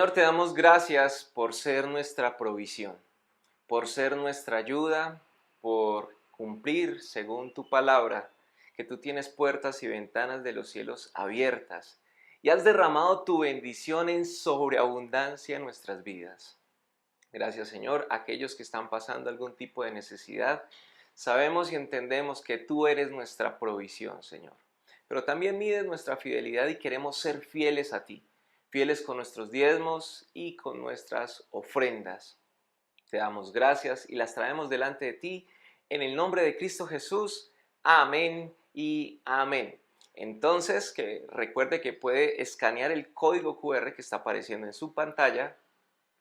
Señor, te damos gracias por ser nuestra provisión, por ser nuestra ayuda, por cumplir según tu palabra, que tú tienes puertas y ventanas de los cielos abiertas y has derramado tu bendición en sobreabundancia en nuestras vidas. Gracias, Señor, a aquellos que están pasando algún tipo de necesidad. Sabemos y entendemos que tú eres nuestra provisión, Señor. Pero también mides nuestra fidelidad y queremos ser fieles a ti, fieles con nuestros diezmos y con nuestras ofrendas. Te damos gracias y las traemos delante de ti en el nombre de Cristo Jesús. Amén y amén. Entonces, que recuerde que puede escanear el código QR que está apareciendo en su pantalla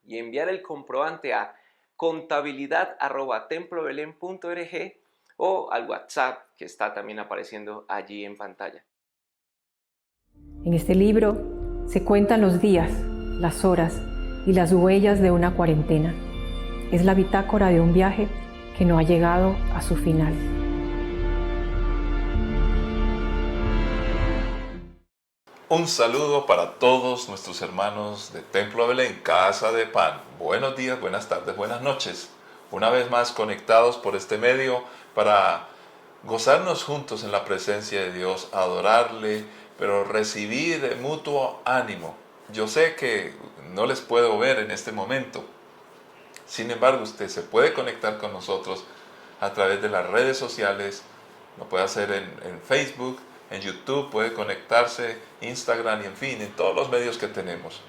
y enviar el comprobante a contabilidad@templobelén.org o al WhatsApp que está también apareciendo allí en pantalla. En este libro se cuentan los días, las horas y las huellas de una cuarentena. Es la bitácora de un viaje que no ha llegado a su final. Un saludo para todos nuestros hermanos de Templo Belén, Casa de Pan. Buenos días, buenas tardes, buenas noches. Una vez más conectados por este medio para gozarnos juntos en la presencia de Dios, adorarle, pero recibir de mutuo ánimo. Yo sé que no les puedo ver en este momento. Sin embargo, usted se puede conectar con nosotros a través de las redes sociales. Lo puede hacer en Facebook, en YouTube, puede conectarse, Instagram y en fin, en todos los medios que tenemos.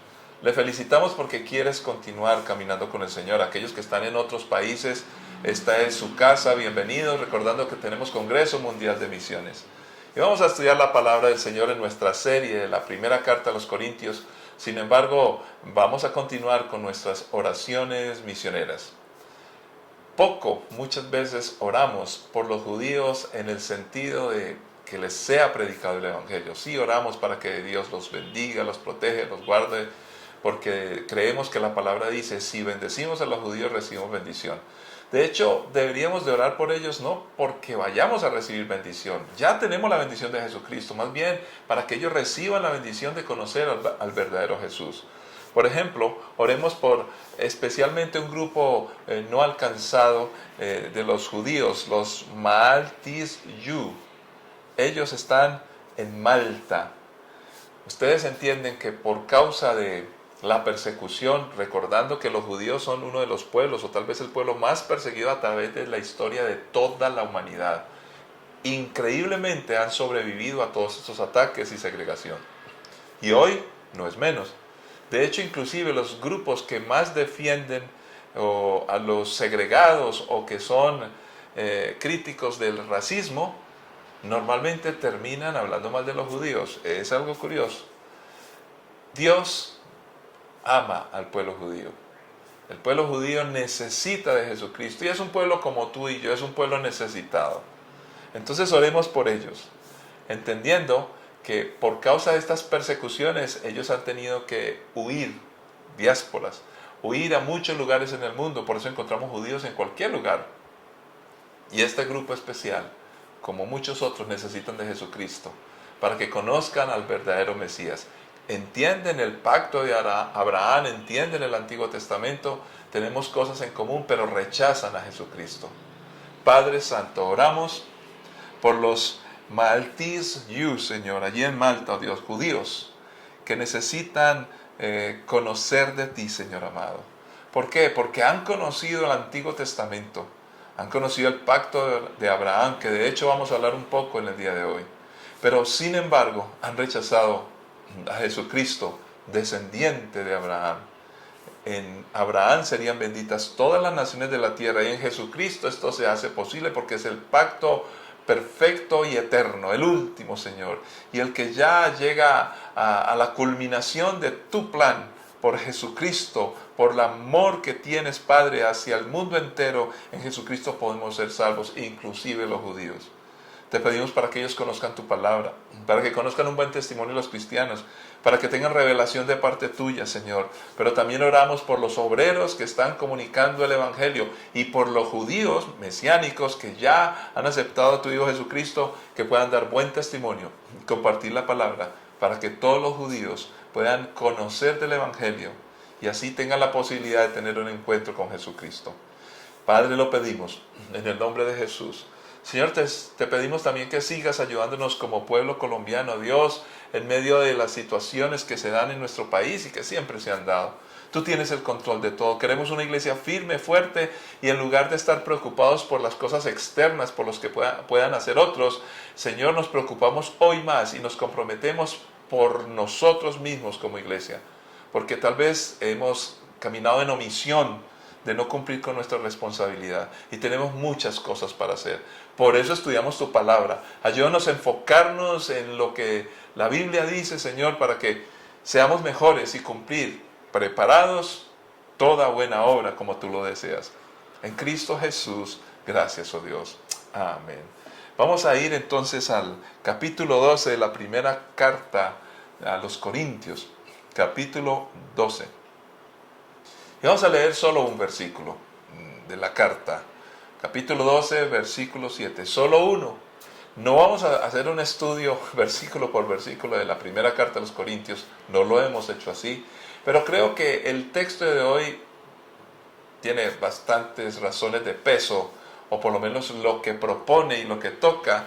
Le felicitamos porque quieres continuar caminando con el Señor. Aquellos que están en otros países, esta es su casa, bienvenidos, recordando que tenemos Congreso Mundial de Misiones. Y vamos a estudiar la palabra del Señor en nuestra serie de la primera carta a los Corintios. Sin embargo, vamos a continuar con nuestras oraciones misioneras. Muchas veces oramos por los judíos en el sentido de que les sea predicado el Evangelio. Sí oramos para que Dios los bendiga, los protege, los guarde, porque creemos que la palabra dice, si bendecimos a los judíos recibimos bendición. De hecho, deberíamos de orar por ellos no porque vayamos a recibir bendición. Ya tenemos la bendición de Jesucristo, más bien para que ellos reciban la bendición de conocer al verdadero Jesús. Por ejemplo, oremos por especialmente un grupo no alcanzado de los judíos, los Maltis-Yu. Ellos están en Malta. Ustedes entienden que por causa de la persecución, recordando que los judíos son uno de los pueblos, o tal vez el pueblo más perseguido a través de la historia de toda la humanidad, increíblemente han sobrevivido a todos estos ataques y segregación. Y hoy no es menos. De hecho, inclusive los grupos que más defienden a los segregados o que son críticos del racismo, normalmente terminan hablando mal de los judíos. Es algo curioso. Dios ama al pueblo judío. El pueblo judío necesita de Jesucristo y es un pueblo como tú y yo, es un pueblo necesitado. Entonces oremos por ellos, entendiendo que por causa de estas persecuciones ellos han tenido que huir, diásporas, huir a muchos lugares en el mundo. Por eso encontramos judíos en cualquier lugar. Y este grupo especial, como muchos otros, necesitan de Jesucristo para que conozcan al verdadero Mesías. Entienden el pacto de Abraham, entienden el Antiguo Testamento, tenemos cosas en común, pero rechazan a Jesucristo. Padre Santo, oramos por los Maltis-Yu, Señor, allí en Malta, oh Dios, judíos, que necesitan conocer de ti, Señor amado. ¿Por qué? Porque han conocido el Antiguo Testamento, han conocido el pacto de Abraham, que de hecho vamos a hablar un poco en el día de hoy. Pero sin embargo, han rechazado a Jesucristo, descendiente de Abraham. En Abraham serían benditas todas las naciones de la tierra y en Jesucristo esto se hace posible porque es el pacto perfecto y eterno, el último, Señor, y el que ya llega a la culminación de tu plan por Jesucristo, por el amor que tienes, Padre, hacia el mundo entero. En Jesucristo podemos ser salvos, inclusive los judíos. Te pedimos para que ellos conozcan tu palabra, para que conozcan un buen testimonio los cristianos, para que tengan revelación de parte tuya, Señor. Pero también oramos por los obreros que están comunicando el Evangelio y por los judíos mesiánicos que ya han aceptado a tu Hijo Jesucristo, que puedan dar buen testimonio y compartir la palabra para que todos los judíos puedan conocer del Evangelio y así tengan la posibilidad de tener un encuentro con Jesucristo. Padre, lo pedimos en el nombre de Jesús. Señor, te pedimos también que sigas ayudándonos como pueblo colombiano, Dios, en medio de las situaciones que se dan en nuestro país y que siempre se han dado. Tú tienes el control de todo. Queremos una iglesia firme, fuerte, y en lugar de estar preocupados por las cosas externas, por los que puedan hacer otros, Señor, nos preocupamos hoy más y nos comprometemos por nosotros mismos como iglesia, porque tal vez hemos caminado en omisión de no cumplir con nuestra responsabilidad y tenemos muchas cosas para hacer. Por eso estudiamos tu palabra. Ayúdanos a enfocarnos en lo que la Biblia dice, Señor, para que seamos mejores y cumplir, preparados, toda buena obra como tú lo deseas. En Cristo Jesús, gracias, oh Dios. Amén. Vamos a ir entonces al capítulo 12 de la primera carta a los Corintios, capítulo 12. Y vamos a leer solo un versículo de la carta, capítulo 12, versículo 7, solo uno. No vamos a hacer un estudio versículo por versículo de la primera carta a los Corintios, no lo hemos hecho así, pero creo que el texto de hoy tiene bastantes razones de peso, o por lo menos lo que propone y lo que toca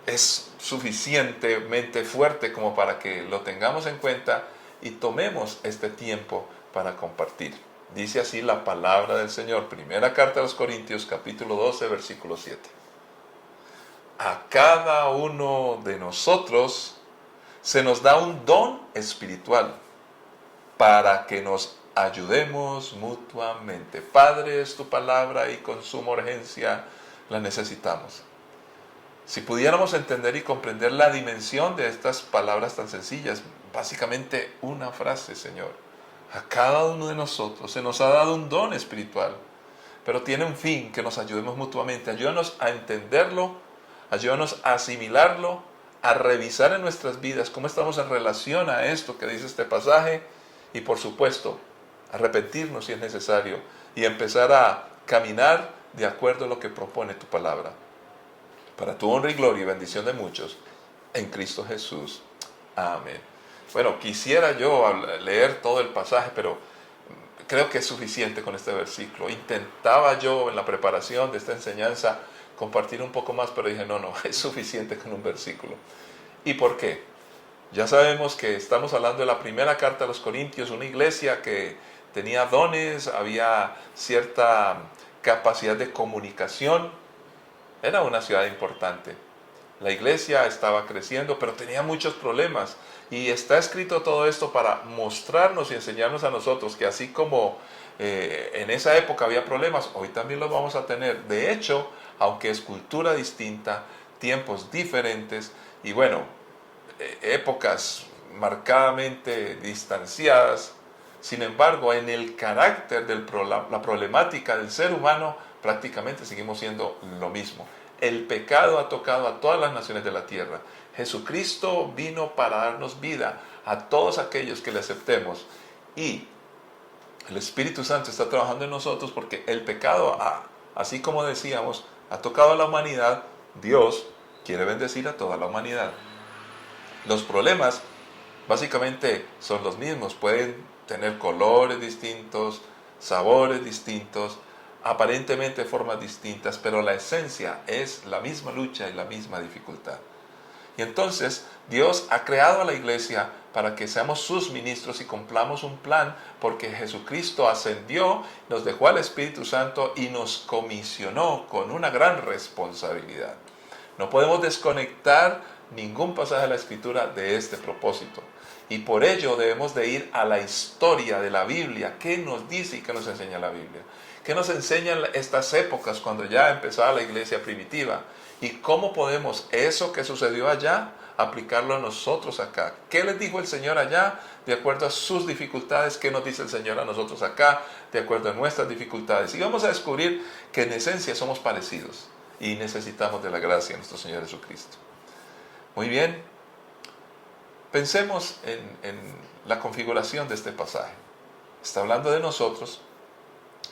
es suficientemente fuerte como para que lo tengamos en cuenta y tomemos este tiempo para compartir. Dice así la palabra del Señor, primera carta a los Corintios, capítulo 12, versículo 7. A cada uno de nosotros se nos da un don espiritual para que nos ayudemos mutuamente. Padre, es tu palabra y con suma urgencia la necesitamos. Si pudiéramos entender y comprender la dimensión de estas palabras tan sencillas, básicamente una frase, Señor. A cada uno de nosotros se nos ha dado un don espiritual, pero tiene un fin, que nos ayudemos mutuamente. Ayúdanos a entenderlo, ayúdanos a asimilarlo, a revisar en nuestras vidas cómo estamos en relación a esto que dice este pasaje y, por supuesto, arrepentirnos si es necesario y empezar a caminar de acuerdo a lo que propone tu palabra. Para tu honra y gloria y bendición de muchos, en Cristo Jesús. Amén. Bueno, quisiera yo leer todo el pasaje, pero creo que es suficiente con este versículo. Intentaba yo en la preparación de esta enseñanza compartir un poco más, pero dije, no, es suficiente con un versículo. ¿Y por qué? Ya sabemos que estamos hablando de la primera carta a los Corintios, una iglesia que tenía dones, había cierta capacidad de comunicación. Era una ciudad importante. La iglesia estaba creciendo, pero tenía muchos problemas. Y está escrito todo esto para mostrarnos y enseñarnos a nosotros que así como en esa época había problemas, hoy también los vamos a tener. De hecho, aunque es cultura distinta, tiempos diferentes y bueno, épocas marcadamente distanciadas, sin embargo, en el carácter de la problemática del ser humano, prácticamente seguimos siendo lo mismo. El pecado ha tocado a todas las naciones de la tierra. Jesucristo vino para darnos vida a todos aquellos que le aceptemos. Y el Espíritu Santo está trabajando en nosotros porque el pecado, así como decíamos, ha tocado a la humanidad. Dios quiere bendecir a toda la humanidad. Los problemas básicamente son los mismos. Pueden tener colores distintos, sabores distintos, aparentemente formas distintas, pero la esencia es la misma lucha y la misma dificultad. Y entonces Dios ha creado a la iglesia para que seamos sus ministros y cumplamos un plan, porque Jesucristo ascendió, nos dejó al Espíritu Santo y nos comisionó con una gran responsabilidad. No podemos desconectar ningún pasaje de la Escritura de este propósito. Y por ello debemos de ir a la historia de la Biblia. ¿Qué nos dice y qué nos enseña la Biblia? ¿Qué nos enseñan estas épocas cuando ya empezaba la iglesia primitiva? ¿Y cómo podemos eso que sucedió allá aplicarlo a nosotros acá? ¿Qué les dijo el Señor allá de acuerdo a sus dificultades? ¿Qué nos dice el Señor a nosotros acá de acuerdo a nuestras dificultades? Y vamos a descubrir que en esencia somos parecidos y necesitamos de la gracia de nuestro Señor Jesucristo. Muy bien, pensemos en la configuración de este pasaje. Está hablando de nosotros,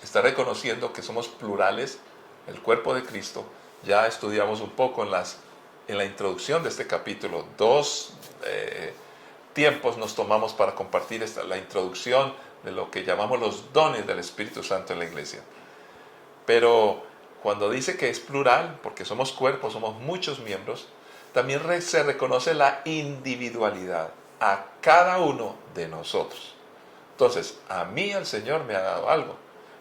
está reconociendo que somos plurales, el cuerpo de Cristo. Ya estudiamos un poco en la introducción de este capítulo. 2 tiempos nos tomamos para compartir la introducción de lo que llamamos los dones del Espíritu Santo en la iglesia. Pero cuando dice que es plural, porque somos cuerpos, somos muchos miembros, también se reconoce la individualidad a cada uno de nosotros. Entonces, a mí el Señor me ha dado algo,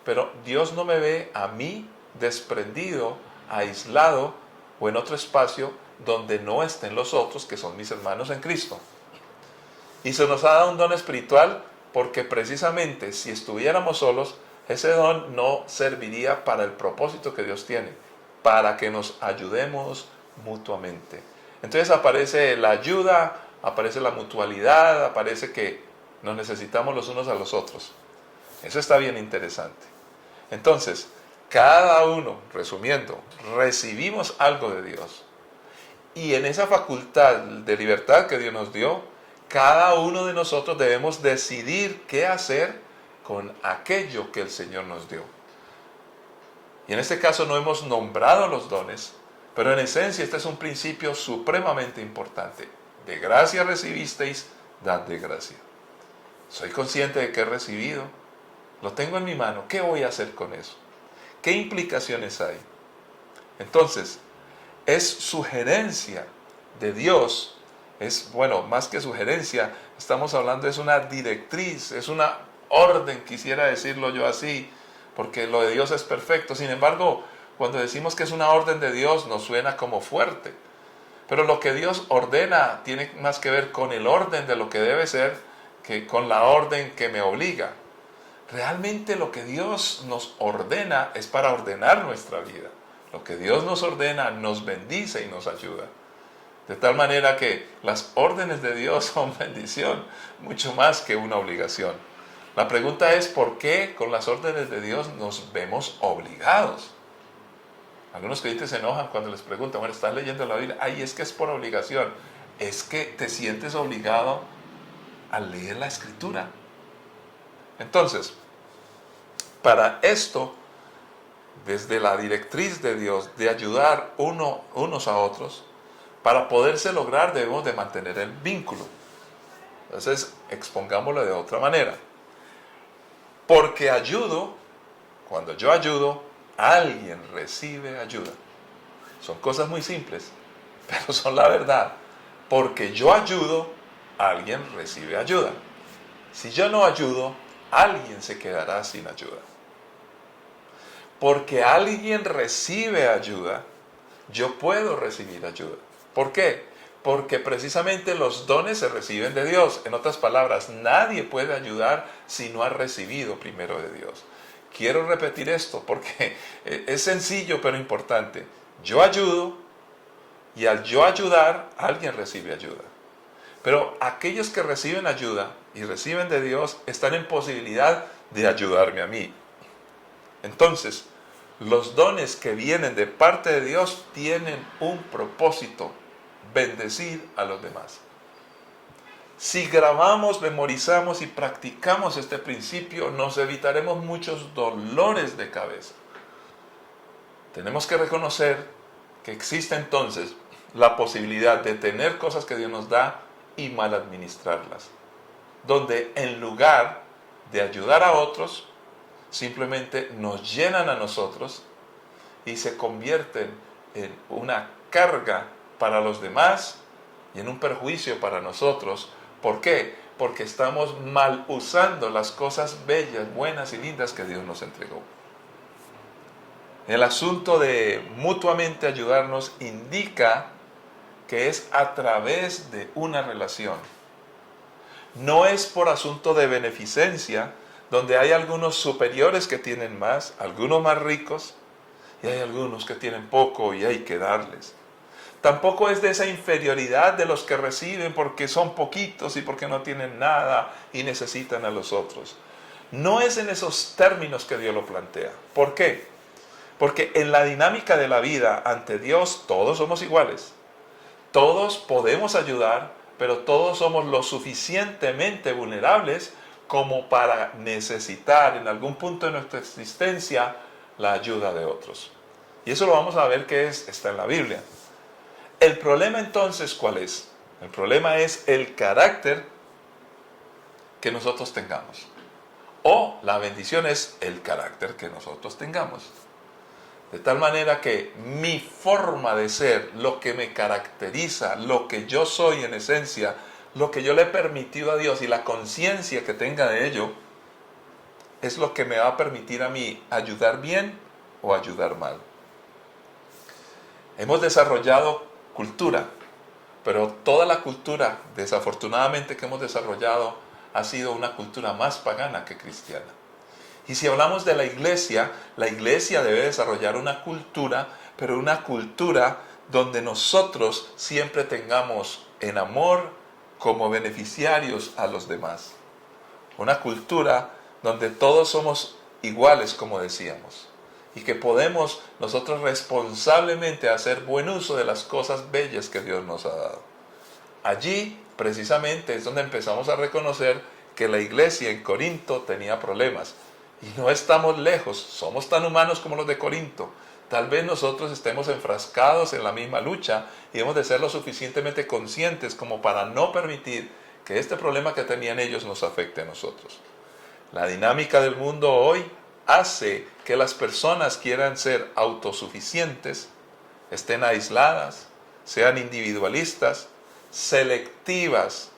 pero Dios no me ve a mí desprendido, aislado o en otro espacio donde no estén los otros que son mis hermanos en Cristo. Y se nos ha dado un don espiritual porque precisamente si estuviéramos solos, ese don no serviría para el propósito que Dios tiene, para que nos ayudemos mutuamente. Entonces aparece la ayuda, aparece la mutualidad, aparece que nos necesitamos los unos a los otros. Eso está bien interesante. Entonces, cada uno, resumiendo, recibimos algo de Dios. Y en esa facultad de libertad que Dios nos dio, cada uno de nosotros debemos decidir qué hacer con aquello que el Señor nos dio. Y en este caso no hemos nombrado los dones, pero en esencia este es un principio supremamente importante. De gracia recibisteis, dad de gracia. Soy consciente de que he recibido, lo tengo en mi mano, ¿qué voy a hacer con eso? ¿Qué implicaciones hay? Entonces, es sugerencia de Dios, más que sugerencia, estamos hablando, es una directriz, es una orden, quisiera decirlo yo así, porque lo de Dios es perfecto. Sin embargo, cuando decimos que es una orden de Dios, nos suena como fuerte. Pero lo que Dios ordena tiene más que ver con el orden de lo que debe ser que con la orden que me obliga. Realmente lo que Dios nos ordena es para ordenar nuestra vida. Lo que Dios nos ordena nos bendice y nos ayuda. De tal manera que las órdenes de Dios son bendición, mucho más que una obligación. La pregunta es, ¿por qué con las órdenes de Dios nos vemos obligados? Algunos creyentes se enojan cuando les preguntan, bueno, ¿estás leyendo la Biblia? Ay, es que es por obligación. Es que te sientes obligado al leer la Escritura. Entonces, para esto, desde la directriz de Dios de ayudar unos a otros, para poderse lograr debemos de mantener el vínculo. Entonces, expongámoslo de otra manera. Porque cuando yo ayudo, alguien recibe ayuda. Son cosas muy simples, pero son la verdad. Porque yo ayudo, alguien recibe ayuda. Si yo no ayudo, alguien se quedará sin ayuda. Porque alguien recibe ayuda, yo puedo recibir ayuda. ¿Por qué? Porque precisamente los dones se reciben de Dios. En otras palabras, nadie puede ayudar si no ha recibido primero de Dios. Quiero repetir esto porque es sencillo pero importante. Yo ayudo y al yo ayudar, alguien recibe ayuda. Pero aquellos que reciben ayuda y reciben de Dios están en posibilidad de ayudarme a mí. Entonces, los dones que vienen de parte de Dios tienen un propósito: bendecir a los demás. Si grabamos, memorizamos y practicamos este principio, nos evitaremos muchos dolores de cabeza. Tenemos que reconocer que existe entonces la posibilidad de tener cosas que Dios nos da y mal administrarlas, donde en lugar de ayudar a otros, simplemente nos llenan a nosotros y se convierten en una carga para los demás y en un perjuicio para nosotros. ¿Por qué? Porque estamos mal usando las cosas bellas, buenas y lindas que Dios nos entregó. El asunto de mutuamente ayudarnos indica que es a través de una relación. No es por asunto de beneficencia, donde hay algunos superiores que tienen más, algunos más ricos, y hay algunos que tienen poco y hay que darles. Tampoco es de esa inferioridad de los que reciben porque son poquitos y porque no tienen nada y necesitan a los otros. No es en esos términos que Dios lo plantea. ¿Por qué? Porque en la dinámica de la vida ante Dios todos somos iguales. Todos podemos ayudar, pero todos somos lo suficientemente vulnerables como para necesitar en algún punto de nuestra existencia la ayuda de otros. Y eso lo vamos a ver que está en la Biblia. El problema entonces, ¿cuál es? El problema es el carácter que nosotros tengamos. o la bendición es el carácter que nosotros tengamos. De tal manera que mi forma de ser, lo que me caracteriza, lo que yo soy en esencia, lo que yo le he permitido a Dios y la conciencia que tenga de ello, es lo que me va a permitir a mí ayudar bien o ayudar mal. Hemos desarrollado cultura, pero toda la cultura, desafortunadamente, que hemos desarrollado ha sido una cultura más pagana que cristiana. Y si hablamos de la iglesia debe desarrollar una cultura, pero una cultura donde nosotros siempre tengamos en amor como beneficiarios a los demás. Una cultura donde todos somos iguales, como decíamos, y que podemos nosotros responsablemente hacer buen uso de las cosas bellas que Dios nos ha dado. Allí, precisamente, es donde empezamos a reconocer que la iglesia en Corinto tenía problemas. Y no estamos lejos, somos tan humanos como los de Corinto. Tal vez nosotros estemos enfrascados en la misma lucha y hemos de ser lo suficientemente conscientes como para no permitir que este problema que tenían ellos nos afecte a nosotros. La dinámica del mundo hoy hace que las personas quieran ser autosuficientes, estén aisladas, sean individualistas, selectivas.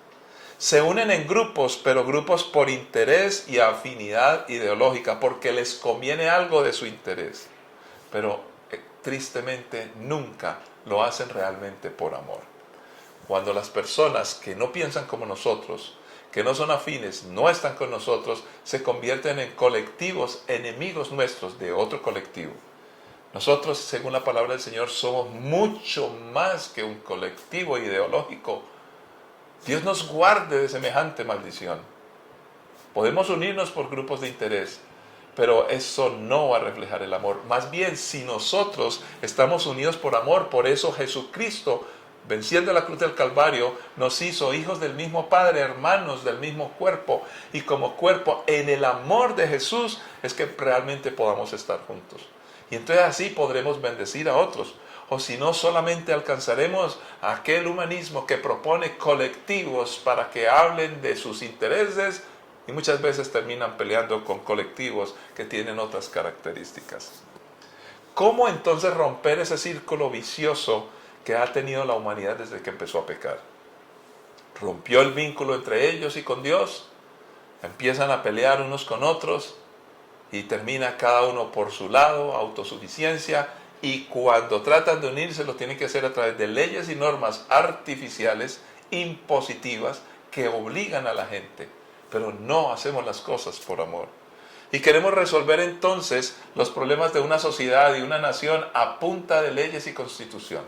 Se unen en grupos, pero grupos por interés y afinidad ideológica, porque les conviene algo de su interés. Pero tristemente nunca lo hacen realmente por amor. Cuando las personas que no piensan como nosotros, que no son afines, no están con nosotros, se convierten en colectivos enemigos nuestros de otro colectivo. Nosotros, según la palabra del Señor, somos mucho más que un colectivo ideológico. Dios nos guarde de semejante maldición. Podemos unirnos por grupos de interés, pero eso no va a reflejar el amor. Más bien, si nosotros estamos unidos por amor, por eso Jesucristo, venciendo la cruz del Calvario, nos hizo hijos del mismo Padre, hermanos del mismo cuerpo, y como cuerpo, en el amor de Jesús, es que realmente podamos estar juntos. Y entonces así podremos bendecir a otros. O si no, solamente alcanzaremos aquel humanismo que propone colectivos para que hablen de sus intereses y muchas veces terminan peleando con colectivos que tienen otras características. ¿Cómo entonces romper ese círculo vicioso que ha tenido la humanidad desde que empezó a pecar? Rompió el vínculo entre ellos y con Dios, empiezan a pelear unos con otros y termina cada uno por su lado, autosuficiencia. Y cuando tratan de unirse lo tienen que hacer a través de leyes y normas artificiales, impositivas, que obligan a la gente. Pero no hacemos las cosas por amor. Y queremos resolver entonces los problemas de una sociedad y una nación a punta de leyes y constitución.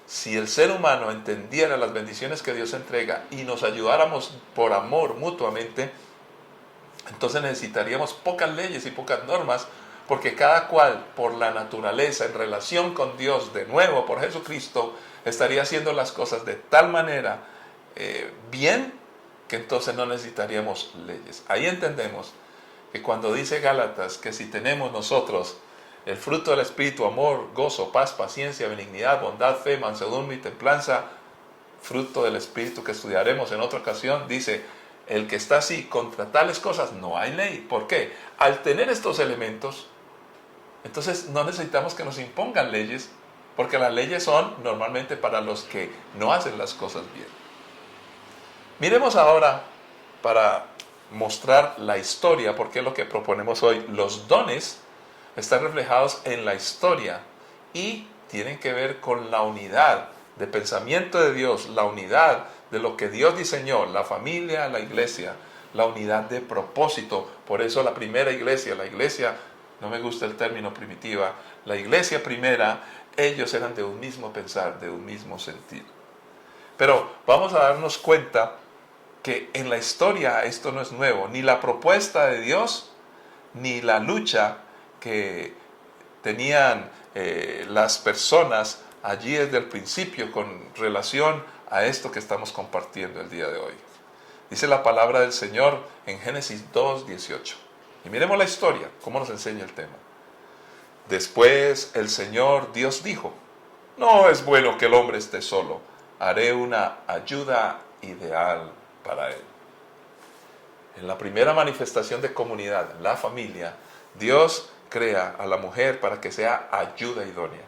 Si el ser humano entendiera las bendiciones que Dios entrega y nos ayudáramos por amor mutuamente, entonces necesitaríamos pocas leyes y pocas normas, porque cada cual, por la naturaleza, en relación con Dios, de nuevo, por Jesucristo, estaría haciendo las cosas de tal manera bien, que entonces no necesitaríamos leyes. Ahí entendemos que cuando dice Gálatas que si tenemos nosotros el fruto del Espíritu, amor, gozo, paz, paciencia, benignidad, bondad, fe, mansedumbre y templanza, fruto del Espíritu que estudiaremos en otra ocasión, dice, el que está así, contra tales cosas no hay ley. ¿Por qué? Al tener estos elementos, entonces no necesitamos que nos impongan leyes, porque las leyes son normalmente para los que no hacen las cosas bien. Miremos ahora, para mostrar la historia, porque es lo que proponemos hoy. Los dones están reflejados en la historia y tienen que ver con la unidad de pensamiento de Dios, la unidad de lo que Dios diseñó, la familia, la iglesia, la unidad de propósito. Por eso la primera iglesia, no me gusta el término primitiva, la iglesia primera, ellos eran de un mismo pensar, de un mismo sentir. Pero vamos a darnos cuenta que en la historia esto no es nuevo, ni la propuesta de Dios, ni la lucha que tenían las personas allí desde el principio con relación a esto que estamos compartiendo el día de hoy. Dice la palabra del Señor en Génesis 2:18. Y miremos la historia, cómo nos enseña el tema. Después el Señor Dios dijo, no es bueno que el hombre esté solo, haré una ayuda ideal para él. En la primera manifestación de comunidad, la familia, Dios crea a la mujer para que sea ayuda idónea.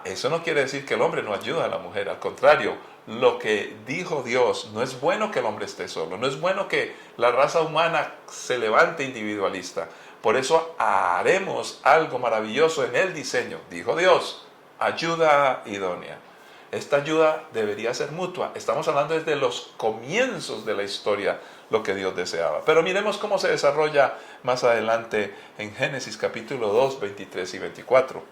Eso no quiere decir que el hombre no ayuda a la mujer, al contrario, lo que dijo Dios, no es bueno que el hombre esté solo, no es bueno que la raza humana se levante individualista. Por eso haremos algo maravilloso en el diseño, dijo Dios, ayuda idónea. Esta ayuda debería ser mutua. Estamos hablando desde los comienzos de la historia, lo que Dios deseaba. Pero miremos cómo se desarrolla más adelante en Génesis capítulo 2, 23 y 24.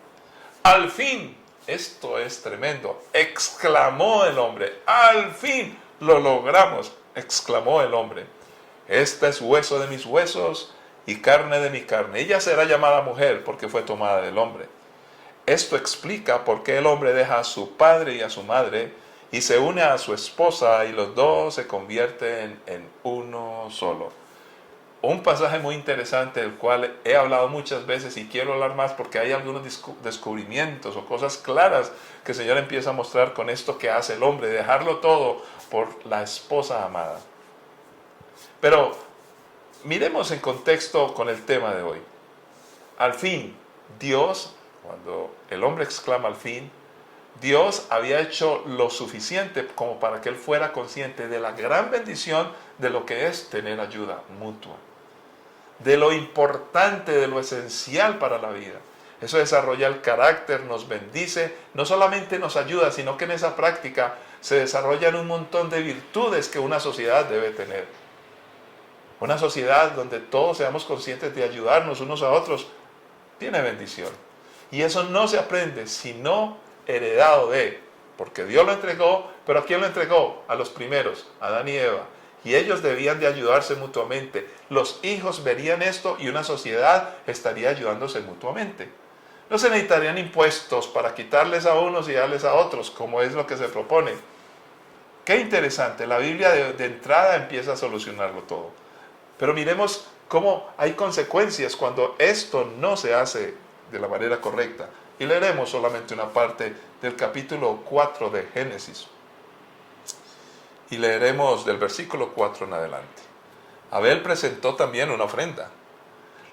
Al fin, esto es tremendo, exclamó el hombre, al fin lo logramos, exclamó el hombre. Este es hueso de mis huesos y carne de mi carne. Ella será llamada mujer porque fue tomada del hombre. Esto explica por qué el hombre deja a su padre y a su madre y se une a su esposa y los dos se convierten en uno solo. Un pasaje muy interesante del cual he hablado muchas veces y quiero hablar más porque hay algunos descubrimientos o cosas claras que el Señor empieza a mostrar con esto que hace el hombre, dejarlo todo por la esposa amada. Pero miremos en contexto con el tema de hoy. Al fin, Dios, cuando el hombre exclama al fin, Dios había hecho lo suficiente como para que él fuera consciente de la gran bendición de lo que es tener ayuda mutua, de lo importante, de lo esencial para la vida. Eso desarrolla el carácter, nos bendice, no solamente nos ayuda, sino que en esa práctica se desarrollan un montón de virtudes que una sociedad debe tener. Una sociedad donde todos seamos conscientes de ayudarnos unos a otros, tiene bendición. Y eso no se aprende sino heredado porque Dios lo entregó, pero ¿a quién lo entregó? A los primeros, a Adán y Eva. Y ellos debían de ayudarse mutuamente. Los hijos verían esto y una sociedad estaría ayudándose mutuamente. No se necesitarían impuestos para quitarles a unos y darles a otros, como es lo que se propone. Qué interesante, la Biblia de entrada empieza a solucionarlo todo. Pero miremos cómo hay consecuencias cuando esto no se hace de la manera correcta. Y leeremos solamente una parte del capítulo 4 de Génesis. Y leeremos del versículo 4 en adelante. Abel presentó también una ofrenda,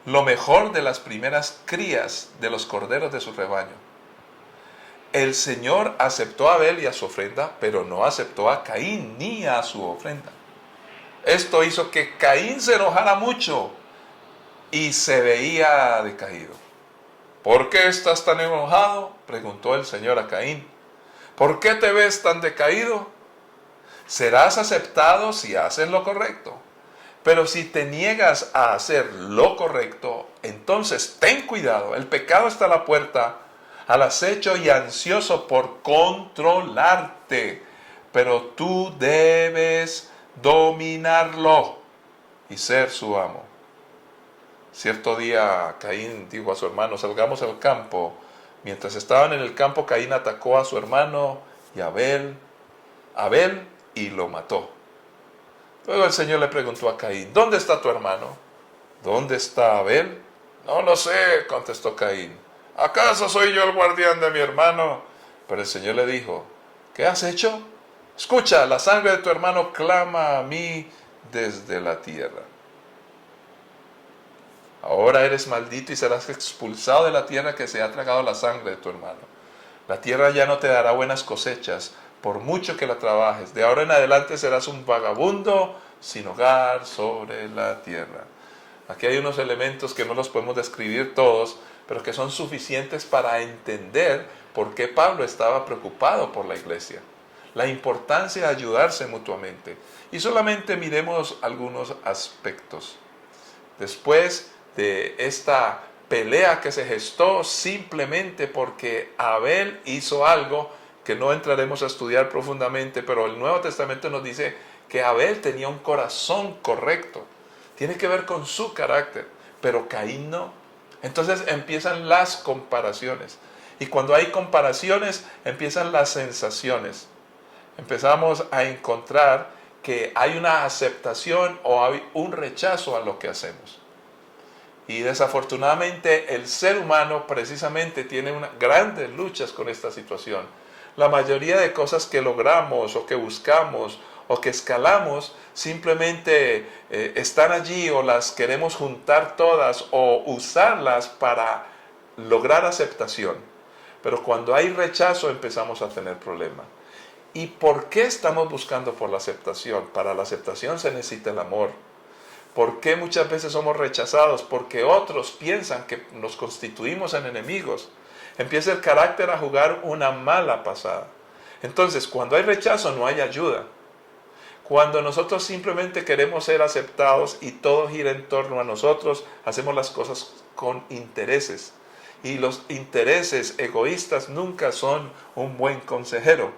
lo mejor de las primeras crías de los corderos de su rebaño. El Señor aceptó a Abel y a su ofrenda, pero no aceptó a Caín ni a su ofrenda. Esto hizo que Caín se enojara mucho y se veía decaído. ¿Por qué estás tan enojado?, preguntó el Señor a Caín. ¿Por qué te ves tan decaído? Serás aceptado si haces lo correcto. Pero si te niegas a hacer lo correcto, entonces ten cuidado. El pecado está a la puerta, al acecho y ansioso por controlarte. Pero tú debes dominarlo y ser su amo. Cierto día Caín dijo a su hermano, salgamos al campo. Mientras estaban en el campo, Caín atacó a su hermano y a Abel y lo mató. Luego el Señor le preguntó a Caín, ¿dónde está tu hermano? ¿Dónde está Abel? No lo sé, contestó Caín. ¿Acaso soy yo el guardián de mi hermano? Pero el Señor le dijo, ¿qué has hecho? Escucha, la sangre de tu hermano clama a mí desde la tierra. Ahora eres maldito y serás expulsado de la tierra que se ha tragado la sangre de tu hermano. La tierra ya no te dará buenas cosechas, por mucho que la trabajes. De ahora en adelante serás un vagabundo sin hogar sobre la tierra. Aquí hay unos elementos que no los podemos describir todos, pero que son suficientes para entender por qué Pablo estaba preocupado por la iglesia. La importancia de ayudarse mutuamente. Y solamente miremos algunos aspectos. Después de esta pelea que se gestó simplemente porque Abel hizo algo que no entraremos a estudiar profundamente, pero el Nuevo Testamento nos dice que Abel tenía un corazón correcto. Tiene que ver con su carácter, pero Caín no. Entonces empiezan las comparaciones. Y cuando hay comparaciones, empiezan las sensaciones. Empezamos a encontrar que hay una aceptación o hay un rechazo a lo que hacemos. Y desafortunadamente el ser humano precisamente tiene grandes luchas con esta situación. La mayoría de cosas que logramos o que buscamos o que escalamos simplemente están allí o las queremos juntar todas o usarlas para lograr aceptación. Pero cuando hay rechazo empezamos a tener problemas. ¿Y por qué estamos buscando por la aceptación? Para la aceptación se necesita el amor. ¿Por qué muchas veces somos rechazados? Porque otros piensan que nos constituimos en enemigos. Empieza el carácter a jugar una mala pasada. Entonces, cuando hay rechazo no hay ayuda. Cuando nosotros simplemente queremos ser aceptados y todo gira en torno a nosotros, hacemos las cosas con intereses. Y los intereses egoístas nunca son un buen consejero.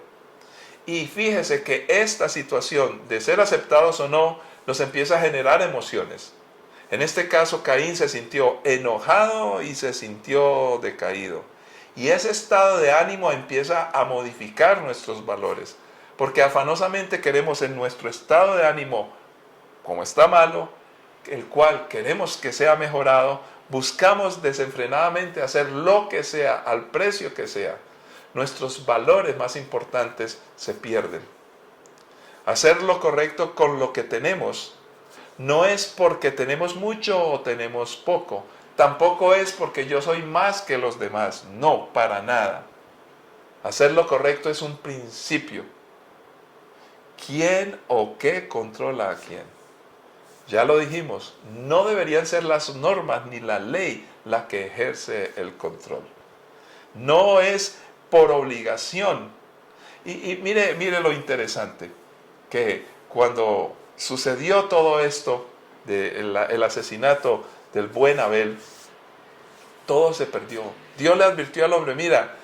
Y fíjese que esta situación de ser aceptados o no nos empieza a generar emociones. En este caso, Caín se sintió enojado y se sintió decaído. Y ese estado de ánimo empieza a modificar nuestros valores. Porque afanosamente queremos en nuestro estado de ánimo, como está malo, el cual queremos que sea mejorado, buscamos desenfrenadamente hacer lo que sea, al precio que sea. Nuestros valores más importantes se pierden. Hacer lo correcto con lo que tenemos no es porque tenemos mucho o tenemos poco. Tampoco es porque yo soy más que los demás. No, para nada. Hacer lo correcto es un principio. ¿Quién o qué controla a quién? Ya lo dijimos, no deberían ser las normas ni la ley la que ejerce el control. No es por obligación. Y mire lo interesante, que cuando sucedió todo esto, el asesinato del buen Abel, todo se perdió. Dios le advirtió al hombre, mira,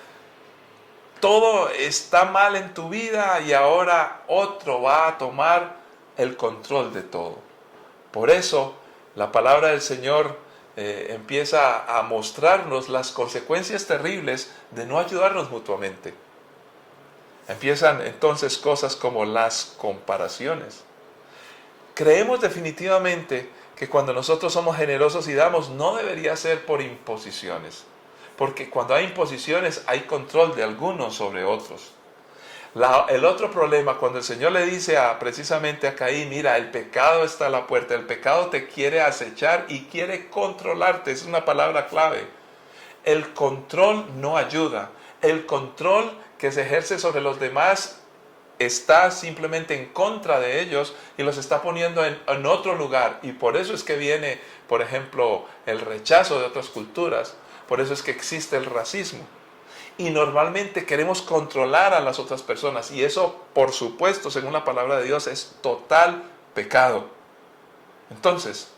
todo está mal en tu vida y ahora otro va a tomar el control de todo. Por eso la palabra del Señor empieza a mostrarnos las consecuencias terribles de no ayudarnos mutuamente. Empiezan entonces cosas como las comparaciones. Creemos definitivamente que cuando nosotros somos generosos y damos, no debería ser por imposiciones. Porque cuando hay imposiciones hay control de algunos sobre otros. El otro problema, cuando el Señor le dice precisamente a Caín, mira, el pecado está a la puerta, el pecado te quiere acechar y quiere controlarte, es una palabra clave. El control no ayuda, el control que se ejerce sobre los demás está simplemente en contra de ellos y los está poniendo en otro lugar. Y por eso es que viene, por ejemplo, el rechazo de otras culturas, por eso es que existe el racismo. Y normalmente queremos controlar a las otras personas. Y eso, por supuesto, según la palabra de Dios, es total pecado. Entonces,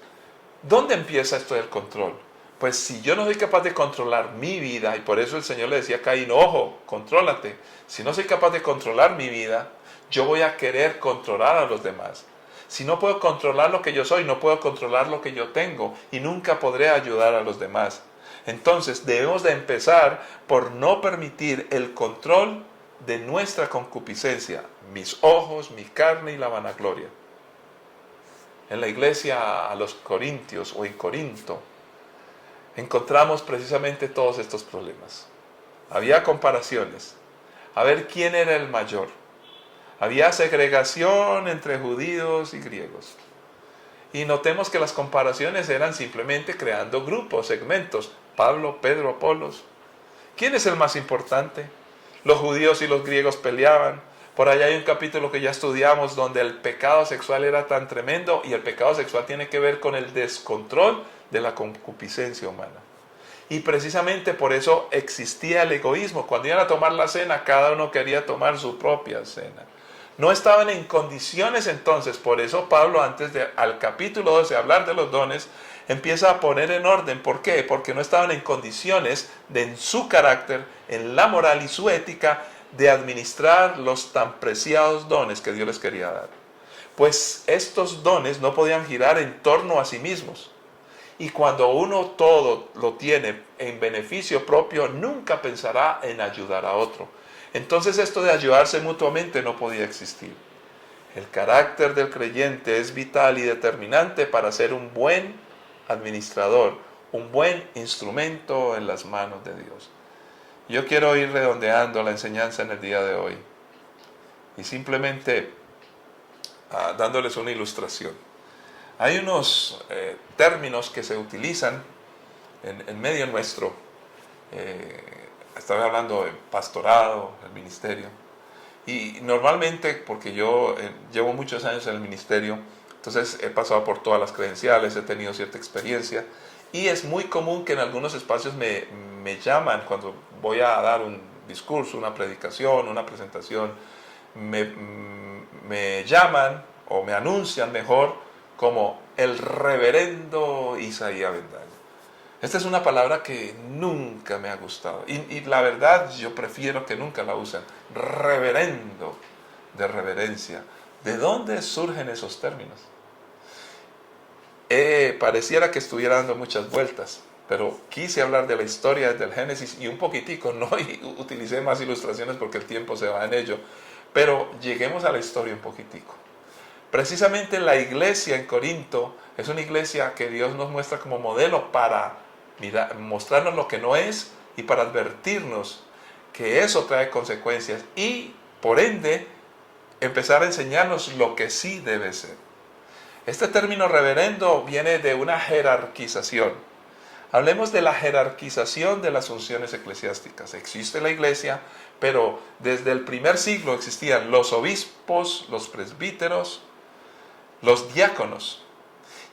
¿dónde empieza esto del control? Pues si yo no soy capaz de controlar mi vida, y por eso el Señor le decía a Caín, ojo, contrólate. Si no soy capaz de controlar mi vida, yo voy a querer controlar a los demás. Si no puedo controlar lo que yo soy, no puedo controlar lo que yo tengo. Y nunca podré ayudar a los demás. Entonces debemos de empezar por no permitir el control de nuestra concupiscencia, mis ojos, mi carne y la vanagloria. En la iglesia a los Corintios o en Corinto encontramos precisamente todos estos problemas. Había comparaciones, a ver quién era el mayor. Había segregación entre judíos y griegos. Y notemos que las comparaciones eran simplemente creando grupos, segmentos. Pablo, Pedro, Apolos. ¿Quién es el más importante? Los judíos y los griegos peleaban. Por allá hay un capítulo que ya estudiamos donde el pecado sexual era tan tremendo y el pecado sexual tiene que ver con el descontrol de la concupiscencia humana. Y precisamente por eso existía el egoísmo. Cuando iban a tomar la cena, cada uno quería tomar su propia cena. No estaban en condiciones entonces, por eso Pablo al capítulo 12 hablar de los dones, empieza a poner en orden. ¿Por qué? Porque no estaban en condiciones en su carácter, en la moral y su ética, de administrar los tan preciados dones que Dios les quería dar. Pues estos dones no podían girar en torno a sí mismos. Y cuando uno todo lo tiene en beneficio propio, nunca pensará en ayudar a otro. Entonces esto de ayudarse mutuamente no podía existir. El carácter del creyente es vital y determinante para ser un buen administrador, un buen instrumento en las manos de Dios. Yo quiero ir redondeando la enseñanza en el día de hoy y simplemente dándoles una ilustración. Hay unos términos que se utilizan en medio nuestro. Estaba hablando de pastorado, el ministerio. Y normalmente, porque yo llevo muchos años en el ministerio, entonces he pasado por todas las credenciales, he tenido cierta experiencia. Y es muy común que en algunos espacios me llaman cuando voy a dar un discurso, una predicación, una presentación. Me llaman o me anuncian mejor como el reverendo Isaías Avendaño. Esta es una palabra que nunca me ha gustado. Y la verdad, yo prefiero que nunca la usen. Reverendo, de reverencia. ¿De dónde surgen esos términos? Pareciera que estuviera dando muchas vueltas, pero quise hablar de la historia desde el Génesis y un poquitico, no utilicé más ilustraciones porque el tiempo se va en ello, pero lleguemos a la historia un poquitico. Precisamente la iglesia en Corinto es una iglesia que Dios nos muestra como modelo para mostrarnos lo que no es y para advertirnos que eso trae consecuencias y, por ende, empezar a enseñarnos lo que sí debe ser. Este término reverendo viene de una jerarquización. Hablemos de la jerarquización de las funciones eclesiásticas. Existe la iglesia, pero desde el primer siglo existían los obispos, los presbíteros, los diáconos.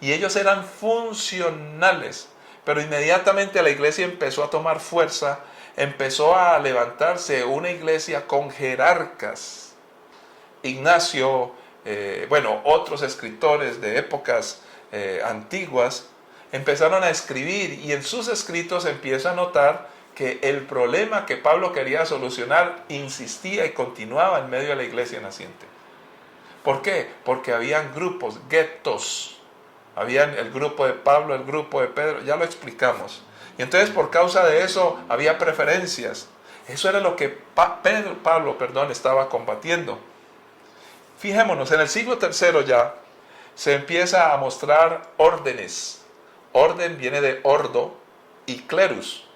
Y ellos eran funcionales. Pero inmediatamente la iglesia empezó a tomar fuerza, empezó a levantarse una iglesia con jerarcas. Ignacio, otros escritores de épocas antiguas empezaron a escribir y en sus escritos empieza a notar que el problema que Pablo quería solucionar insistía y continuaba en medio de la iglesia naciente. ¿Por qué? Porque habían grupos, guetos. Habían el grupo de Pablo, el grupo de Pedro, ya lo explicamos. Y entonces por causa de eso había preferencias. Eso era lo que Pablo estaba combatiendo. Fijémonos, en el siglo III ya se empieza a mostrar órdenes. Orden viene de ordo y clerus.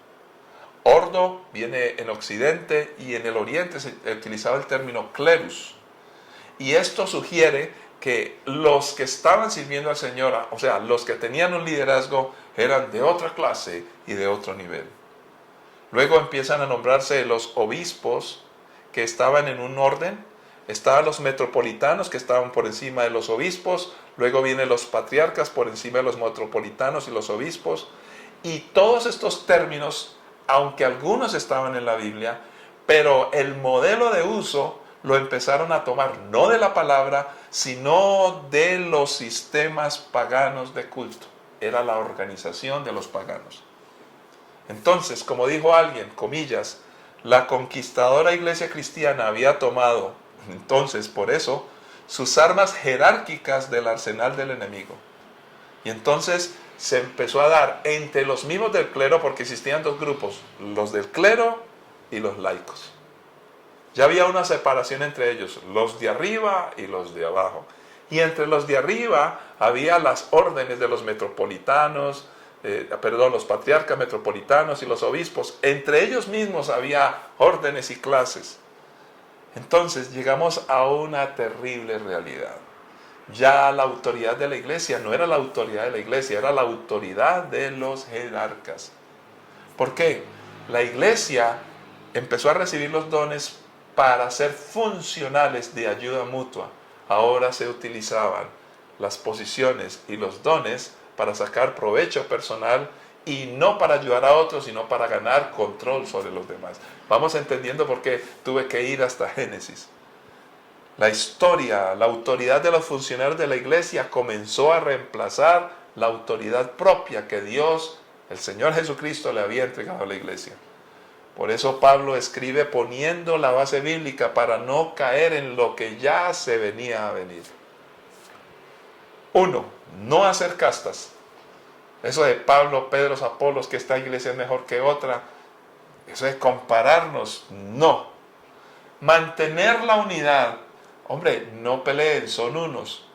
Ordo viene en Occidente y en el Oriente se utilizaba el término clerus. Y esto sugiere que los que estaban sirviendo al Señor, o sea, los que tenían un liderazgo, eran de otra clase y de otro nivel. Luego empiezan a nombrarse los obispos que estaban en un orden. Estaban los metropolitanos que estaban por encima de los obispos. Luego vienen los patriarcas por encima de los metropolitanos y los obispos. Y todos estos términos, aunque algunos estaban en la Biblia, pero el modelo de uso lo empezaron a tomar no de la palabra, sino de los sistemas paganos de culto. Era la organización de los paganos. Entonces, como dijo alguien, comillas, la conquistadora iglesia cristiana había tomado, entonces por eso, sus armas jerárquicas del arsenal del enemigo. Y entonces se empezó a dar entre los mismos del clero, porque existían dos grupos, los del clero y los laicos. Ya había una separación entre ellos, los de arriba y los de abajo. Y entre los de arriba había las órdenes de los metropolitanos, los patriarcas metropolitanos y los obispos. Entre ellos mismos había órdenes y clases. Entonces llegamos a una terrible realidad. Ya la autoridad de la iglesia no era la autoridad de la iglesia, era la autoridad de los jerarcas. ¿Por qué? La iglesia empezó a recibir los dones para ser funcionales de ayuda mutua. Ahora se utilizaban las posiciones y los dones para sacar provecho personal y no para ayudar a otros, sino para ganar control sobre los demás. Vamos entendiendo por qué tuve que ir hasta Génesis. La historia, la autoridad de los funcionarios de la iglesia comenzó a reemplazar la autoridad propia que Dios, el Señor Jesucristo, le había entregado a la iglesia. Por eso Pablo escribe poniendo la base bíblica para no caer en lo que ya se venía a venir. 1. No hacer castas. Eso de Pablo, Pedro, Apolos, que esta iglesia es mejor que otra, eso de compararnos, no. Mantener la unidad. Hombre, no peleen, son unos.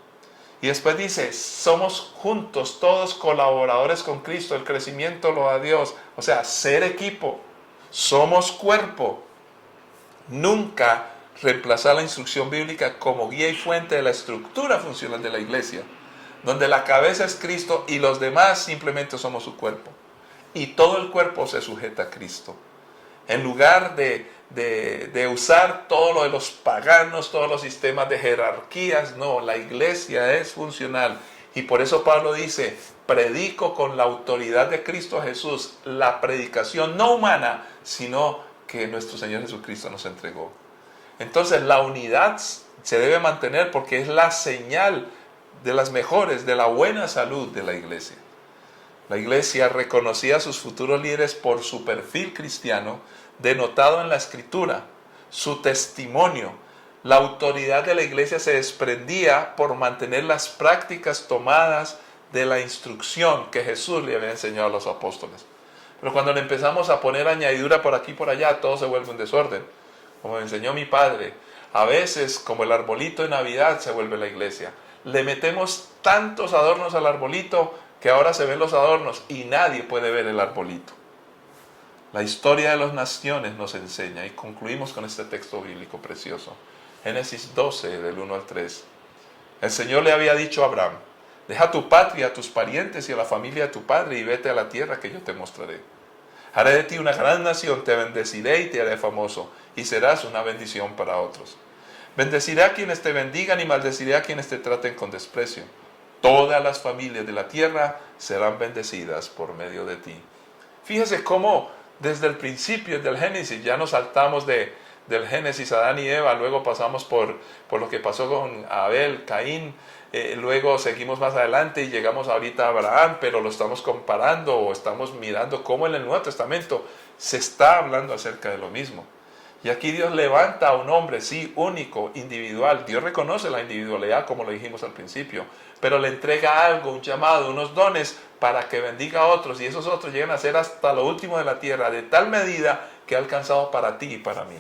Y después dice, somos juntos, todos colaboradores con Cristo, el crecimiento lo da Dios. O sea, ser equipo. Somos cuerpo. Nunca reemplazar la instrucción bíblica como guía y fuente de la estructura funcional de la iglesia, donde la cabeza es Cristo y los demás simplemente somos su cuerpo. Y todo el cuerpo se sujeta a Cristo. En lugar de usar todo lo de los paganos, todos los sistemas de jerarquías, no, la iglesia es funcional. Y por eso Pablo dice, predico con la autoridad de Cristo Jesús, la predicación no humana, sino que nuestro Señor Jesucristo nos entregó. Entonces la unidad se debe mantener porque es la señal de las mejores, de la buena salud de la iglesia. La iglesia reconocía a sus futuros líderes por su perfil cristiano, denotado en la escritura, su testimonio. La autoridad de la iglesia se desprendía por mantener las prácticas tomadas de la instrucción que Jesús le había enseñado a los apóstoles. Pero cuando le empezamos a poner añadidura por aquí y por allá, todo se vuelve un desorden. Como me enseñó mi padre, a veces como el arbolito de Navidad se vuelve la iglesia. Le metemos tantos adornos al arbolito que ahora se ven los adornos y nadie puede ver el arbolito. La historia de las naciones nos enseña, y concluimos con este texto bíblico precioso. Génesis 12, del 1 al 3. El Señor le había dicho a Abraham, deja tu patria, a tus parientes y a la familia de tu padre y vete a la tierra que yo te mostraré. Haré de ti una gran nación, te bendeciré y te haré famoso, y serás una bendición para otros. Bendeciré a quienes te bendigan y maldeciré a quienes te traten con desprecio. Todas las familias de la tierra serán bendecidas por medio de ti. Fíjese cómo desde el principio del Génesis, ya nos saltamos del Génesis Adán y Eva, luego pasamos por lo que pasó con Abel, Caín, luego seguimos más adelante y llegamos ahorita a Abraham, pero lo estamos comparando o estamos mirando cómo en el Nuevo Testamento se está hablando acerca de lo mismo. Y aquí Dios levanta a un hombre, sí, único, individual. Dios reconoce la individualidad, como lo dijimos al principio, pero le entrega algo, un llamado, unos dones para que bendiga a otros, y esos otros llegan a ser hasta lo último de la tierra, de tal medida que ha alcanzado para ti y para mí.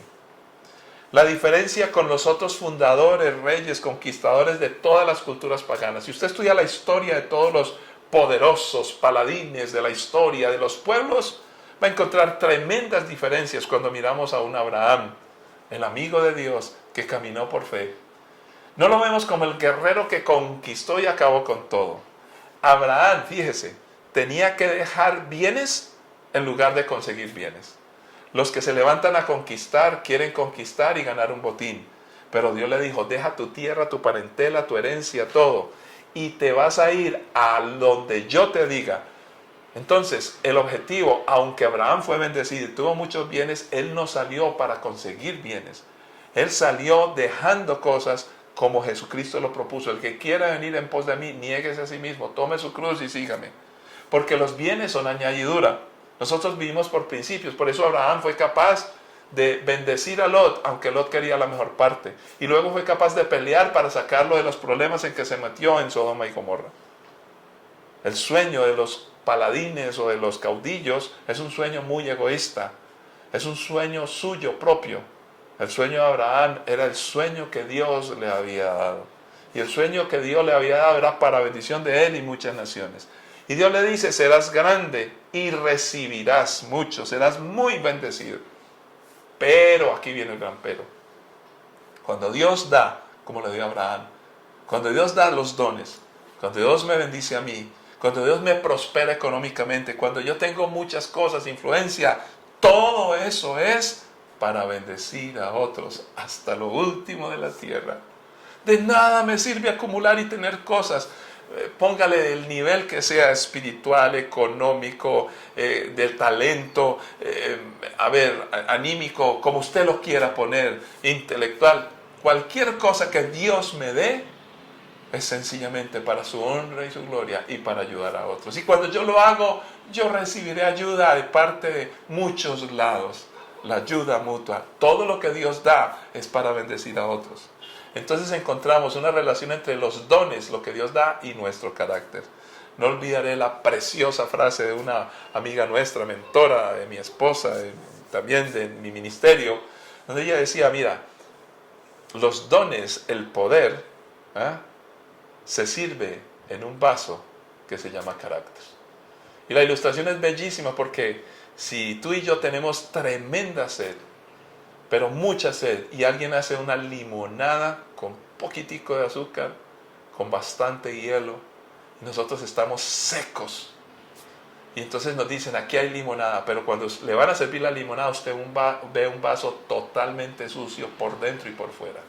La diferencia con los otros fundadores, reyes, conquistadores de todas las culturas paganas. Si usted estudia la historia de todos los poderosos paladines de la historia de los pueblos, va a encontrar tremendas diferencias cuando miramos a un Abraham, el amigo de Dios que caminó por fe. No lo vemos como el guerrero que conquistó y acabó con todo. Abraham, fíjese, tenía que dejar bienes en lugar de conseguir bienes. Los que se levantan a conquistar quieren conquistar y ganar un botín. Pero Dios le dijo, deja tu tierra, tu parentela, tu herencia, todo. Y te vas a ir a donde yo te diga. Entonces, el objetivo, aunque Abraham fue bendecido y tuvo muchos bienes, él no salió para conseguir bienes. Él salió dejando cosas como Jesucristo lo propuso. El que quiera venir en pos de mí, niéguese a sí mismo, tome su cruz y sígame. Porque los bienes son añadidura. Nosotros vivimos por principios. Por eso Abraham fue capaz de bendecir a Lot, aunque Lot quería la mejor parte. Y luego fue capaz de pelear para sacarlo de los problemas en que se metió en Sodoma y Gomorra. El sueño de los paladines o de los caudillos es un sueño muy egoísta. Es un sueño suyo propio. El sueño de Abraham era el sueño que Dios le había dado. Y el sueño que Dios le había dado era para bendición de él y muchas naciones. Y Dios le dice, serás grande y recibirás mucho, serás muy bendecido. Pero, aquí viene el gran pero. Cuando Dios da, como le dio a Abraham, cuando Dios da los dones, cuando Dios me bendice a mí, cuando Dios me prospera económicamente, cuando yo tengo muchas cosas, influencia, todo eso es para bendecir a otros hasta lo último de la tierra. De nada me sirve acumular y tener cosas. Póngale el nivel que sea espiritual, económico, del talento, anímico, como usted lo quiera poner, intelectual. Cualquier cosa que Dios me dé es sencillamente para su honra y su gloria y para ayudar a otros. Y cuando yo lo hago, yo recibiré ayuda de parte de muchos lados. La ayuda mutua. Todo lo que Dios da es para bendecir a otros. Entonces encontramos una relación entre los dones, lo que Dios da, y nuestro carácter. No olvidaré la preciosa frase de una amiga nuestra, mentora de mi esposa, también de mi ministerio, donde ella decía, mira, los dones, el poder, se sirve en un vaso que se llama carácter. Y la ilustración es bellísima porque si tú y yo tenemos tremenda sed, pero mucha sed, y alguien hace una limonada con poquitico de azúcar, con bastante hielo, y nosotros estamos secos. Y entonces nos dicen, aquí hay limonada, pero cuando le van a servir la limonada, usted ve un vaso totalmente sucio por dentro y por fuera.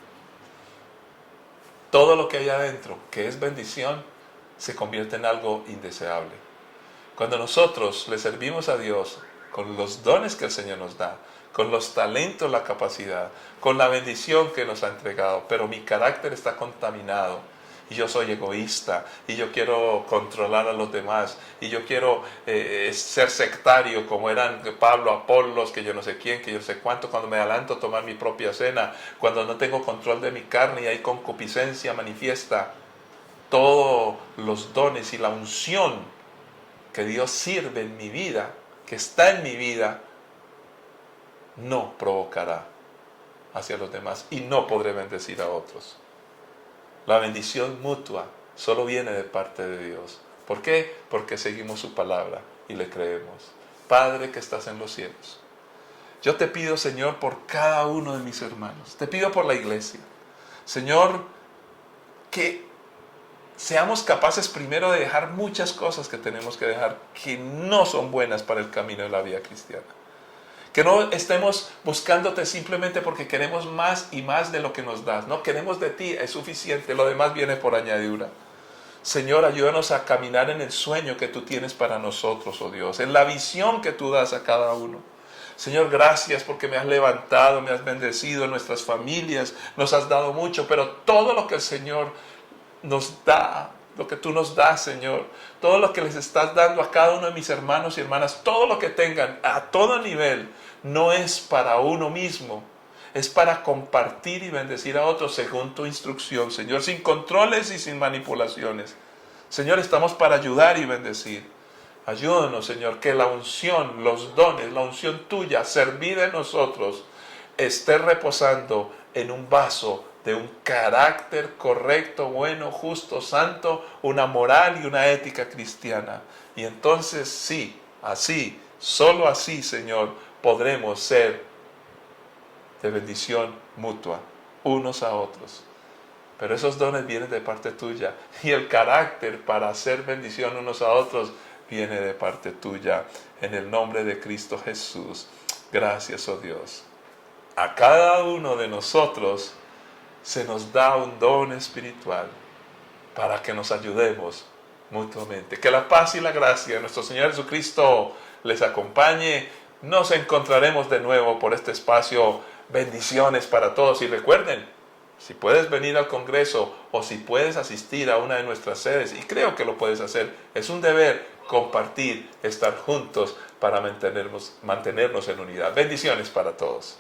Todo lo que hay adentro, que es bendición, se convierte en algo indeseable. Cuando nosotros le servimos a Dios con los dones que el Señor nos da, con los talentos, la capacidad, con la bendición que nos ha entregado, pero mi carácter está contaminado, y yo soy egoísta, y yo quiero controlar a los demás, y yo quiero ser sectario como eran Pablo, Apolos, que yo no sé quién, que yo no sé cuánto, cuando me adelanto a tomar mi propia cena, cuando no tengo control de mi carne y hay concupiscencia manifiesta. Todos los dones y la unción que Dios sirve en mi vida, que está en mi vida, no provocará hacia los demás y no podré bendecir a otros. La bendición mutua solo viene de parte de Dios. ¿Por qué? Porque seguimos su palabra y le creemos. Padre que estás en los cielos, yo te pido, Señor, por cada uno de mis hermanos. Te pido por la iglesia. Señor, que seamos capaces primero de dejar muchas cosas que tenemos que dejar, que no son buenas para el camino de la vida cristiana. Que no estemos buscándote simplemente porque queremos más y más de lo que nos das. No, queremos de ti, es suficiente, lo demás viene por añadidura. Señor, ayúdanos a caminar en el sueño que tú tienes para nosotros, oh Dios, en la visión que tú das a cada uno. Señor, gracias porque me has levantado, me has bendecido en nuestras familias, nos has dado mucho, pero todo lo que el Señor nos da, lo que tú nos das, Señor, todo lo que les estás dando a cada uno de mis hermanos y hermanas, todo lo que tengan, a todo nivel, no es para uno mismo, es para compartir y bendecir a otros según tu instrucción, Señor, sin controles y sin manipulaciones. Señor, estamos para ayudar y bendecir. Ayúdanos, Señor, que la unción, los dones, la unción tuya, servida en nosotros, esté reposando en un vaso de un carácter correcto, bueno, justo, santo, una moral y una ética cristiana. Y entonces sí, así, solo así, Señor, podremos ser de bendición mutua, unos a otros. Pero esos dones vienen de parte tuya, y el carácter para hacer bendición unos a otros viene de parte tuya. En el nombre de Cristo Jesús. Gracias, oh Dios. A cada uno de nosotros se nos da un don espiritual para que nos ayudemos mutuamente. Que la paz y la gracia de nuestro Señor Jesucristo les acompañe. Nos encontraremos de nuevo por este espacio. Bendiciones para todos. Y recuerden, si puedes venir al Congreso o si puedes asistir a una de nuestras sedes, y creo que lo puedes hacer, es un deber compartir, estar juntos para mantenernos en unidad. Bendiciones para todos.